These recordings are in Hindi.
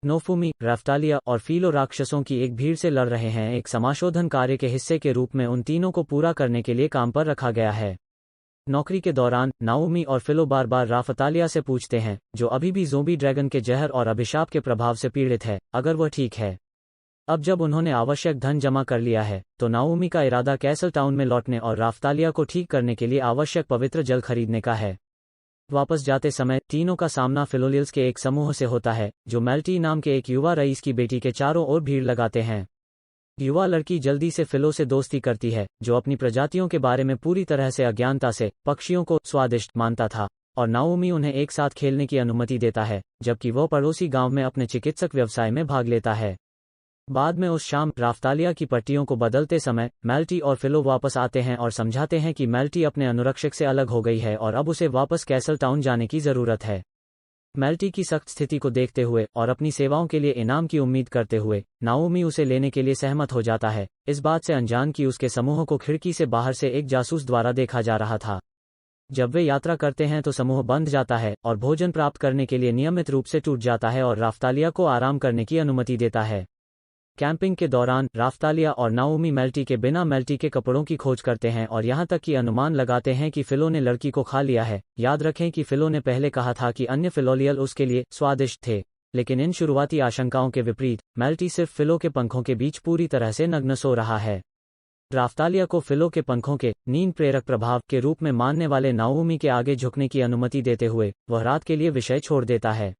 नोफुमी, राफ्तालिया और फीलो राक्षसों की एक भीड़ से लड़ रहे हैं। एक समाशोधन कार्य के हिस्से के रूप में उन तीनों को पूरा करने के लिए काम पर रखा गया है। नौकरी के दौरान नाओमी और फिलो बार बार राफ्तालिया से पूछते हैं, जो अभी भी ज़ोंबी ड्रैगन के जहर और अभिशाप के प्रभाव से पीड़ित है, अगर वह ठीक है। अब जब उन्होंने आवश्यक धन जमा कर लिया है, तो नाओमी का इरादा कैसल टाउन में लौटने और राफ्तालिया को ठीक करने के लिए आवश्यक पवित्र जल खरीदने का है। वापस जाते समय तीनों का सामना फिलोलियल्स के एक समूह से होता है, जो मेल्टी नाम के एक युवा रईस की बेटी के चारों ओर भीड़ लगाते हैं। युवा लड़की जल्दी से फिलो से दोस्ती करती है, जो अपनी प्रजातियों के बारे में पूरी तरह से अज्ञानता से पक्षियों को स्वादिष्ट मानता था, और नाओमी उन्हें एक साथ खेलने की अनुमति देता है, जबकि वह पड़ोसी गांव में अपने चिकित्सक व्यवसाय में भाग लेता है। बाद में उस शाम राफ्तालिया की पट्टियों को बदलते समय मेल्टी और फिलो वापस आते हैं और समझाते हैं कि मेल्टी अपने अनुरक्षक से अलग हो गई है और अब उसे वापस कैसल टाउन जाने की जरूरत है। मेल्टी की सख्त स्थिति को देखते हुए और अपनी सेवाओं के लिए इनाम की उम्मीद करते हुए नाओमी उसे लेने के लिए सहमत हो जाता है, इस बात से अनजान कि उसके समूह को खिड़की से बाहर से एक जासूस द्वारा देखा जा रहा था। जब वे यात्रा करते हैं तो समूह बंध जाता है और भोजन प्राप्त करने के लिए नियमित रूप से टूट जाता है और राफ्तालिया को आराम करने की अनुमति देता है। कैंपिंग के दौरान राफ्तालिया और नाओमी मेल्टी के बिना मेल्टी के कपड़ों की खोज करते हैं और यहां तक कि अनुमान लगाते हैं कि फिलो ने लड़की को खा लिया है। याद रखें कि फिलो ने पहले कहा था कि अन्य फिलोलियल उसके लिए स्वादिष्ट थे, लेकिन इन शुरुआती आशंकाओं के विपरीत मेल्टी सिर्फ फिलो के पंखों के बीच पूरी तरह से नग्न सो रहा है। राफ्तालिया को फिलो के पंखों के नींद प्रेरक प्रभाव के रूप में मानने वाले नाओमी के आगे झुकने की अनुमति देते हुए वह रात के लिए विषय छोड़ देता है।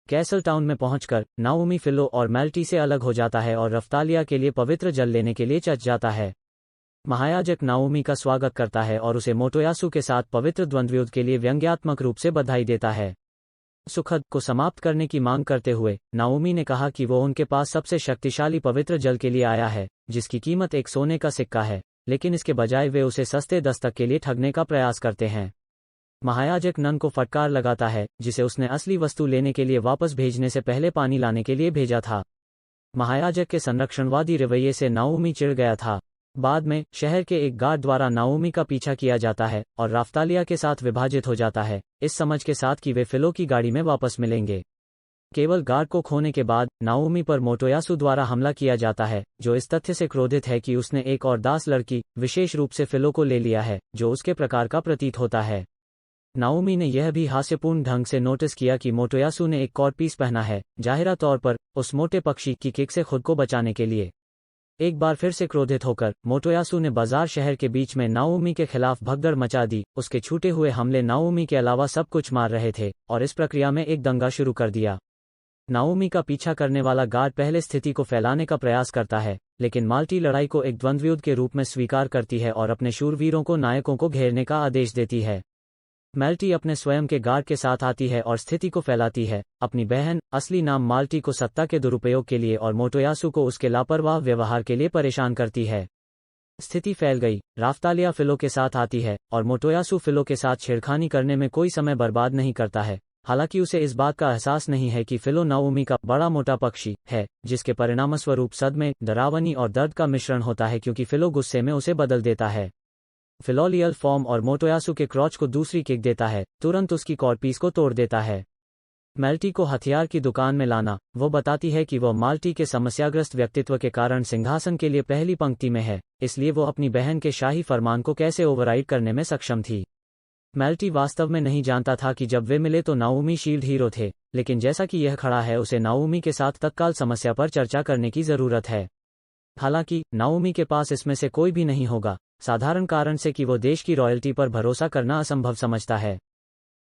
कैसल टाउन में पहुंचकर नाओमी फिलो और मेल्टी से अलग हो जाता है और राफ्तालिया के लिए पवित्र जल लेने के लिए चच जाता है। महायाजक नाओमी का स्वागत करता है और उसे मोटोयासु के साथ पवित्र द्वंद्वयुद्ध के लिए व्यंग्यात्मक रूप से बधाई देता है। सुखद को समाप्त करने की मांग करते हुए नाओमी ने कहा कि वो उनके पास सबसे शक्तिशाली पवित्र जल के लिए आया है, जिसकी कीमत एक सोने का सिक्का है, लेकिन इसके बजाय वे उसे सस्ते दस्तक के लिए ठगने का प्रयास करते हैं। महायाजक नन को फटकार लगाता है, जिसे उसने असली वस्तु लेने के लिए वापस भेजने से पहले पानी लाने के लिए भेजा था। महायाजक के संरक्षणवादी रवैये से नाओमी चिढ़ गया था। बाद में शहर के एक गार्ड द्वारा नाओमी का पीछा किया जाता है और राफ्तालिया के साथ विभाजित हो जाता है, इस समझ के साथ कि वे फिलो की गाड़ी में वापस मिलेंगे। केवल गार्ड को खोने के बाद नाओमी पर मोटोयासु द्वारा हमला किया जाता है, जो इस तथ्य से क्रोधित है कि उसने एक और दास लड़की, विशेष रूप से फिलो को ले लिया है, जो उसके प्रकार का प्रतीत होता है। नाओमी ने यह भी हास्यपूर्ण ढंग से नोटिस किया कि मोटोयासु ने एक कॉर्डपीस पहना है, जाहिरा तौर पर उस मोटे पक्षी की किक से खुद को बचाने के लिए। एक बार फिर से क्रोधित होकर मोटोयासु ने बाजार शहर के बीच में नाओमी के खिलाफ भगदड़ मचा दी। उसके छूटे हुए हमले नाओमी के अलावा सब कुछ मार रहे थे और इस प्रक्रिया में एक दंगा शुरू कर दिया। नाओमी का पीछा करने वाला गार्ड पहले स्थिति को फैलाने का प्रयास करता है, लेकिन माल्टी लड़ाई को एक द्वंद्वयुद्ध के रूप में स्वीकार करती है और अपने शूरवीरों को नायकों को घेरने का आदेश देती है। मेल्टी अपने स्वयं के गार्ड के साथ आती है और स्थिति को फैलाती है, अपनी बहन, असली नाम माल्टी को सत्ता के दुरुपयोग के लिए और मोटोयासु को उसके लापरवाह व्यवहार के लिए परेशान करती है। स्थिति फैल गई। राफ्तालिया फिलो के साथ आती है और मोटोयासु फिलो के साथ छेड़खानी करने में कोई समय बर्बाद नहीं करता है, हालांकि उसे इस बात का एहसास नहीं है कि फिलो नाओमी का बड़ा मोटा पक्षी है, जिसके परिणामस्वरूप सदमे, डरावनी और दर्द का मिश्रण होता है, क्योंकि फिलो गुस्से में उसे बदल देता है। फिलोलियल फॉर्म और मोटोयासु के क्रॉच को दूसरी किक देता है, तुरंत उसकी कॉर्डपीस को तोड़ देता है। मेल्टी को हथियार की दुकान में लाना, वो बताती है कि वह माल्टी के समस्याग्रस्त व्यक्तित्व के कारण सिंहासन के लिए पहली पंक्ति में है, इसलिए वो अपनी बहन के शाही फरमान को कैसे ओवरराइड करने में सक्षम थी। मेल्टी वास्तव में नहीं जानता था कि जब वे मिले तो नाओमी शील्ड हीरो थे, लेकिन जैसा कि यह खड़ा है, उसे नाओमी के साथ तत्काल समस्या पर चर्चा करने की जरूरत है। हालांकि नाओमी के पास इसमें से कोई भी नहीं होगा, साधारण कारण से कि वो देश की रॉयल्टी पर भरोसा करना असंभव समझता है।